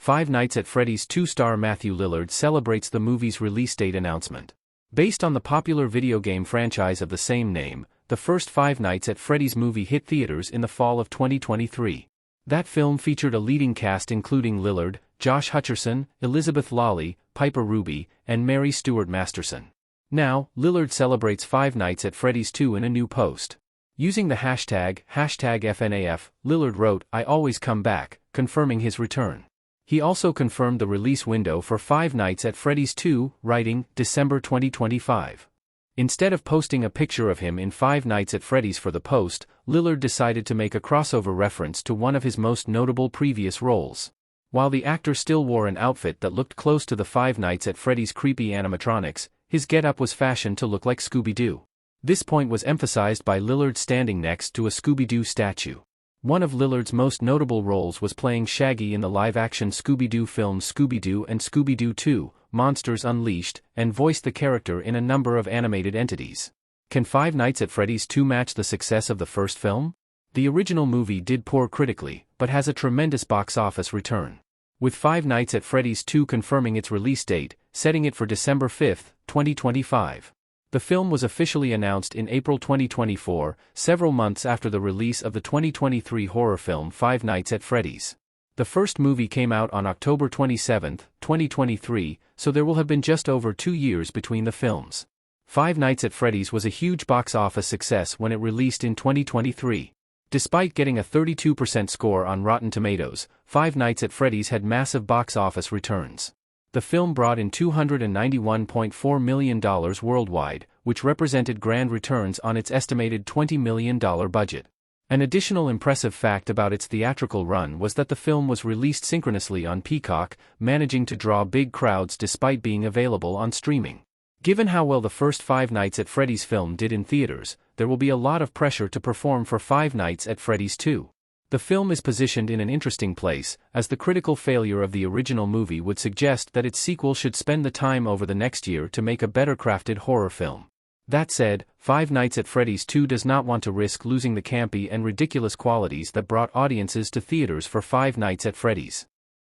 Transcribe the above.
Five Nights at Freddy's 2 star Matthew Lillard celebrates the movie's release date announcement. Based on the popular video game franchise of the same name, the first Five Nights at Freddy's movie hit theaters in the fall of 2023. That film featured a leading cast including Lillard, Josh Hutcherson, Elizabeth Lawley, Piper Ruby, and Mary Stuart Masterson. Now, Lillard celebrates Five Nights at Freddy's 2 in a new post. Using the hashtag #FNAF, Lillard wrote, "I always come back," confirming his return. He also confirmed the release window for Five Nights at Freddy's 2, writing, December 2025. Instead of posting a picture of him in Five Nights at Freddy's for the post, Lillard decided to make a crossover reference to one of his most notable previous roles. While the actor still wore an outfit that looked close to the Five Nights at Freddy's creepy animatronics, his getup was fashioned to look like Scooby-Doo. This point was emphasized by Lillard standing next to a Scooby-Doo statue. One of Lillard's most notable roles was playing Shaggy in the live-action Scooby-Doo films Scooby-Doo and Scooby-Doo 2, Monsters Unleashed, and voiced the character in a number of animated entities. Can Five Nights at Freddy's 2 match the success of the first film? The original movie did poor critically, but has a tremendous box office return. With Five Nights at Freddy's 2 confirming its release date, setting it for December 5, 2025. The film was officially announced in April 2024, several months after the release of the 2023 horror film Five Nights at Freddy's. The first movie came out on October 27, 2023, so there will have been just over 2 years between the films. Five Nights at Freddy's was a huge box office success when it released in 2023. Despite getting a 32% score on Rotten Tomatoes, Five Nights at Freddy's had massive box office returns. The film brought in $291.4 million worldwide, which represented grand returns on its estimated $20 million budget. An additional impressive fact about its theatrical run was that the film was released synchronously on Peacock, managing to draw big crowds despite being available on streaming. Given how well the first Five Nights at Freddy's film did in theaters, there will be a lot of pressure to perform for Five Nights at Freddy's 2. The film is positioned in an interesting place, as the critical failure of the original movie would suggest that its sequel should spend the time over the next year to make a better crafted horror film. That said, Five Nights at Freddy's 2 does not want to risk losing the campy and ridiculous qualities that brought audiences to theaters for Five Nights at Freddy's.